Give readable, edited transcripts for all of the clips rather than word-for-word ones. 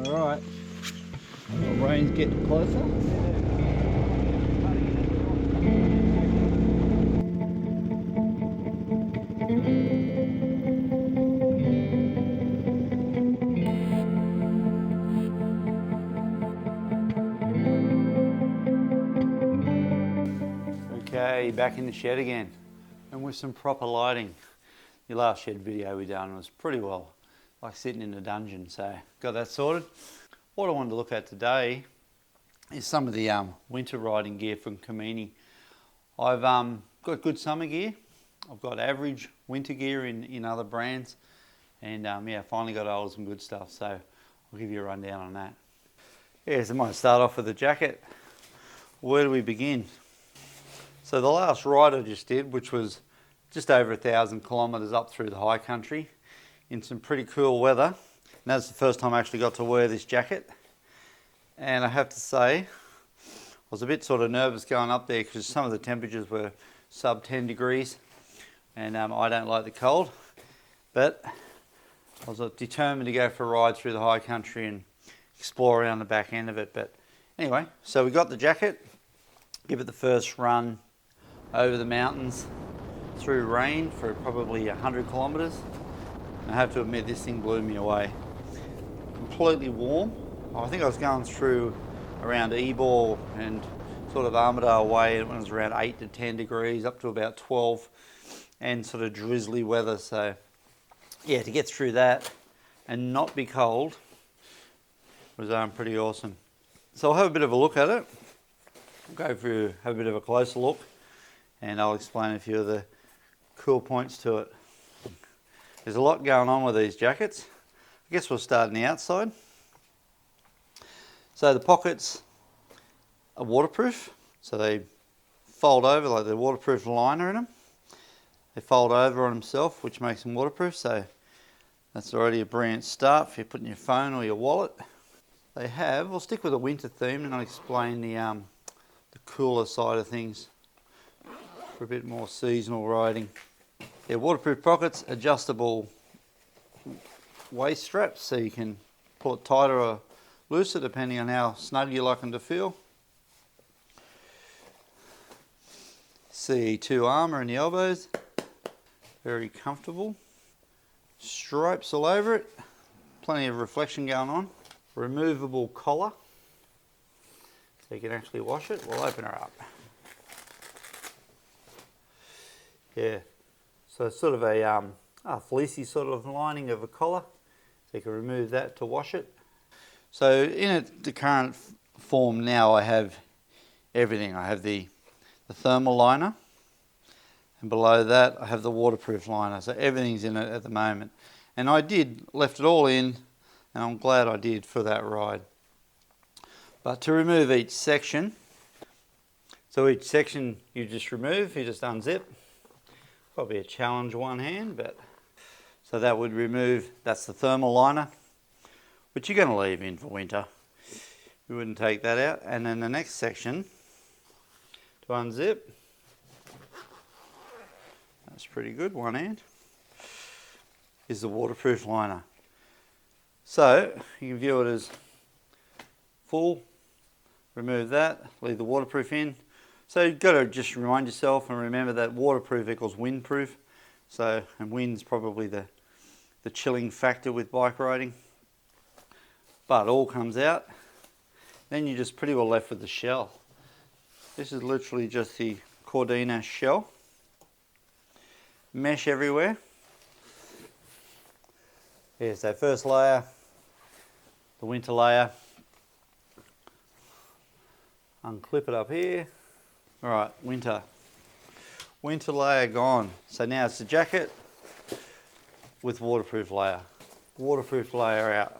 Alright, the rain's getting closer. Okay, back in the shed again, and with some proper lighting. Your last shed video we done was pretty well like sitting in a dungeon, so got that sorted. What I wanted to look at today is some of the winter riding gear from Komine. I've got good summer gear, I've got average winter gear in other brands, and yeah, finally got hold of some good stuff, so I'll give you a rundown on that. Yeah, so I might start off with the jacket. Where do we begin? So the last ride I just did, which was just over 1,000 kilometres up through the high country in some pretty cool weather. And that's the first time I actually got to wear this jacket. And I have to say, I was a bit sort of nervous going up there because some of the temperatures were sub 10 degrees and I don't like the cold. But I was determined to go for a ride through the high country and explore around the back end of it. But anyway, so we got the jacket, give it the first run over the mountains through rain for probably 100 kilometres. I have to admit, this thing blew me away. Completely warm. I think I was going through around Ebor and sort of Armidale way when it was around 8 to 10 degrees up to about 12, and sort of drizzly weather. So yeah, to get through that and not be cold was pretty awesome. So I'll have a bit of a look at it. I'll go through, have a bit of a closer look, and I'll explain a few of the cool points to it. There's a lot going on with these jackets. I guess we'll start on the outside. So the pockets are waterproof, so they fold over like the waterproof liner in them. They fold over on themselves, which makes them waterproof, so that's already a brilliant start for you putting your phone or your wallet. They have, we'll stick with a winter theme and I'll explain the cooler side of things for a bit more seasonal riding. Yeah, waterproof pockets, adjustable waist straps, so you can pull it tighter or looser depending on how snug you like them to feel. CE2 armour in the elbows, very comfortable. Stripes all over it, plenty of reflection going on. Removable collar, so you can actually wash it. We'll open her up. Yeah, so it's sort of a fleecy sort of lining of a collar, so you can remove that to wash it. So in the current form now, I have everything. I have the thermal liner, and below that I have the waterproof liner, so everything's in it at the moment. And I left it all in, and I'm glad I did for that ride. But to remove each section, so each section you just remove, you just unzip. Probably a challenge one hand, but so that would remove, that's the thermal liner, which you're going to leave in for winter. We wouldn't take that out. And then the next section to unzip, that's pretty good, one hand, is the waterproof liner. So you can view it as full, remove that, leave the waterproof in. So you've got to just remind yourself and remember that waterproof equals windproof. So, and wind's probably the chilling factor with bike riding. But it all comes out. Then you're just pretty well left with the shell. This is literally just the Komine shell. Mesh everywhere. Yeah, so first layer, the winter layer. Unclip it up here. All right, winter layer gone. So now it's the jacket with waterproof layer. Waterproof layer out.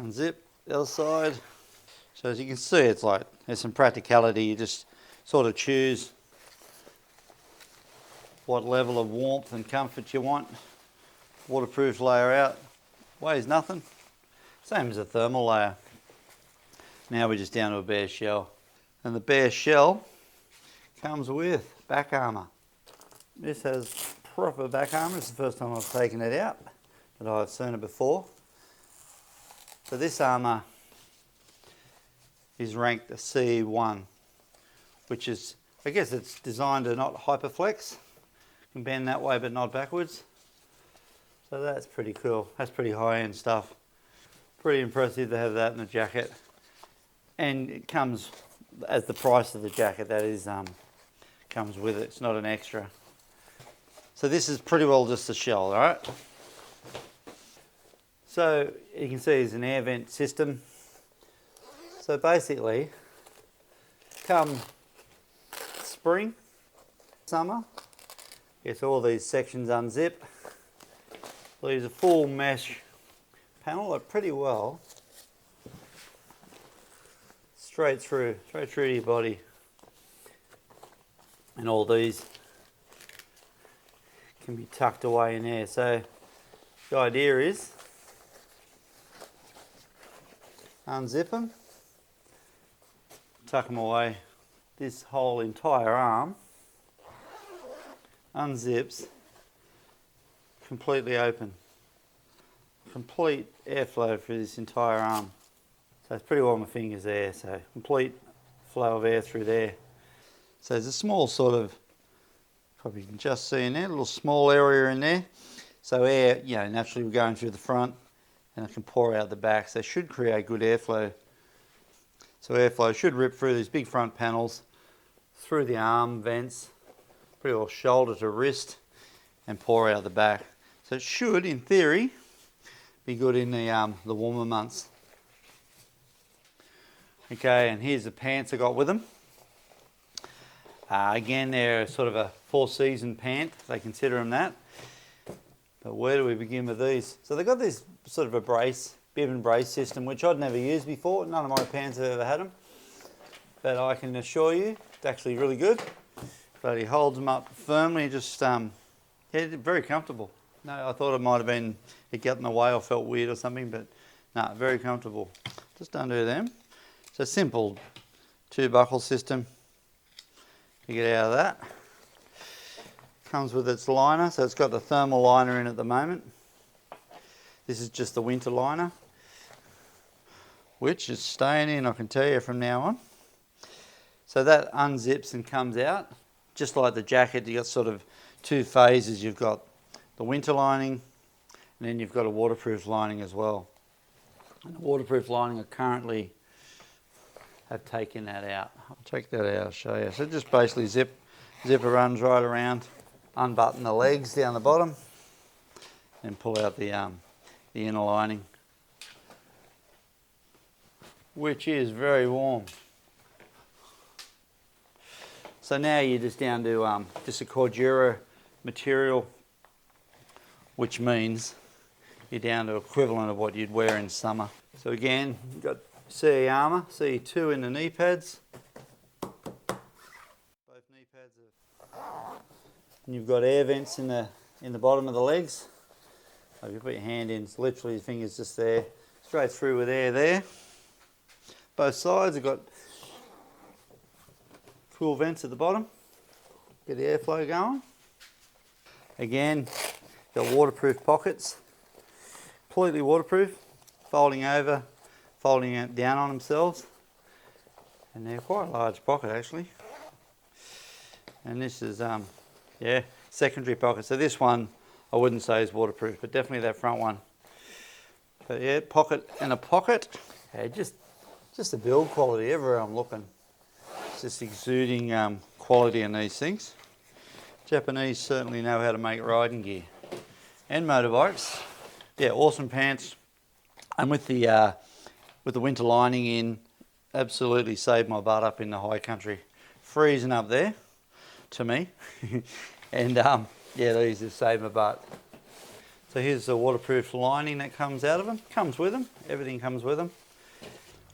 Unzip the other side. So as you can see, it's like there's some practicality. You just sort of choose what level of warmth and comfort you want. Waterproof layer out. Weighs nothing. Same as a thermal layer. Now we're just down to a bare shell. And the bare shell comes with back armour. This has proper back armour. It's the first time I've taken it out, but I've seen it before. So this armour is ranked a CE1, which is, I guess it's designed to not hyperflex. You can bend that way but not backwards. So that's pretty cool. That's pretty high-end stuff. Pretty impressive to have that in the jacket. And it comes as the price of the jacket, that is, comes with it. It's not an extra. So this is pretty well just a shell, all right? So you can see it's an air vent system. So basically, come spring, summer, gets all these sections unzip. Leaves a full mesh panel, like pretty well. Straight through to your body. And all these can be tucked away in there. So the idea is unzip them, tuck them away. This whole entire arm unzips, completely open. Complete airflow through this entire arm. So it's pretty well my fingers there, so complete flow of air through there. So there's a small sort of, probably you can just see in there, a little small area in there. So air, you know, naturally we're going through the front and it can pour out the back. So it should create good airflow. So airflow should rip through these big front panels, through the arm vents, pretty well shoulder to wrist, and pour out the back. So it should, in theory, be good in the warmer months. Okay, and here's the pants I got with them. Again, they're sort of a four-season pant. They consider them that. But where do we begin with these? So they've got this sort of a brace, bib and brace system, which I'd never used before. None of my pants have ever had them. But I can assure you, it's actually really good. But he holds them up firmly, just, yeah, very comfortable. No, I thought it might have been, it got in the way or felt weird or something, but no, very comfortable. Just undo them. So simple two-buckle system. You get out of that. Comes with its liner, so it's got the thermal liner in at the moment. This is just the winter liner, which is staying in, I can tell you, from now on. So that unzips and comes out. Just like the jacket, you've got sort of two phases. You've got the winter lining, and then you've got a waterproof lining as well. And the waterproof lining are currently have taken that out. I'll take that out, I'll show you. So just basically zipper runs right around, unbutton the legs down the bottom, and pull out the inner lining, which is very warm. So now you're just down to just a Cordura material, which means you're down to equivalent of what you'd wear in summer. So again, you've got CE armour, CE2 in the knee pads. Both knee pads are... And you've got air vents in the bottom of the legs. So if you put your hand in, it's literally your fingers just there, straight through with air there. Both sides have got cool vents at the bottom. Get the airflow going. Again, got waterproof pockets. Completely waterproof, folding over, folding it down on themselves, and they're quite a large pocket actually. And this is yeah, secondary pocket. So this one I wouldn't say is waterproof, but definitely that front one. But yeah, pocket and a pocket. Yeah, just the build quality everywhere I'm looking. It's just exuding quality in these things. Japanese certainly know how to make riding gear and motorbikes. Yeah, awesome pants, and with the winter lining in, absolutely saved my butt up in the high country. Freezing up there, to me. And yeah, these have saved my butt. So here's the waterproof lining that comes out of them. Comes with them, everything comes with them.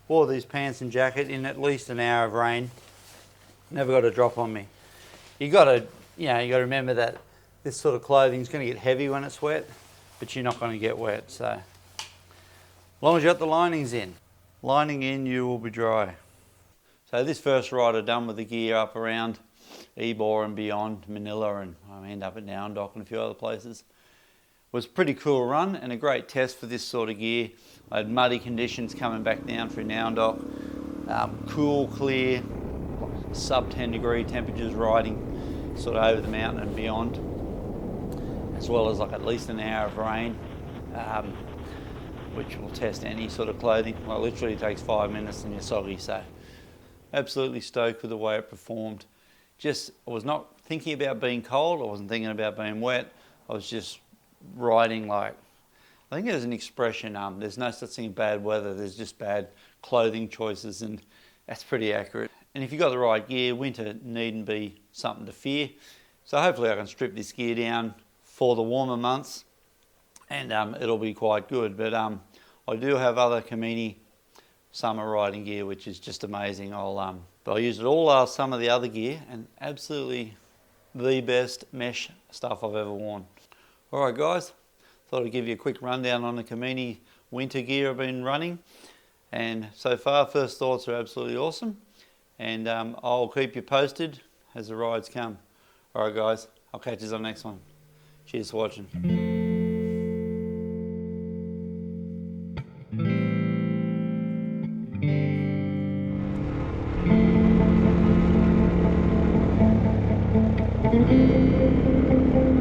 Wore these pants and jacket in at least an hour of rain. Never got a drop on me. You gotta remember that this sort of clothing is gonna get heavy when it's wet, but you're not gonna get wet, so. As long as you got the linings in. Lining in, you will be dry. So this first ride I've done with the gear up around Ybor and beyond, Manila, and I end up at Nowandok and a few other places, was a pretty cool run and a great test for this sort of gear. I had muddy conditions coming back down through Nowndock, cool, clear, sub 10 degree temperatures riding sort of over the mountain and beyond, as well as like at least an hour of rain, which will test any sort of clothing. Well, literally it takes 5 minutes and you're soggy, so absolutely stoked with the way it performed. I was not thinking about being cold, I wasn't thinking about being wet, I was just riding like, I think there's an expression, there's no such thing as bad weather, there's just bad clothing choices, and that's pretty accurate. And if you've got the right gear, winter needn't be something to fear. So hopefully I can strip this gear down for the warmer months and it'll be quite good. But I do have other Komine summer riding gear, which is just amazing. But I used it all last summer, the other gear, and absolutely the best mesh stuff I've ever worn. Alright guys, thought I'd give you a quick rundown on the Komine winter gear I've been running. And so far, first thoughts are absolutely awesome. And I'll keep you posted as the rides come. Alright guys, I'll catch you on the next one. Cheers for watching. Thank you.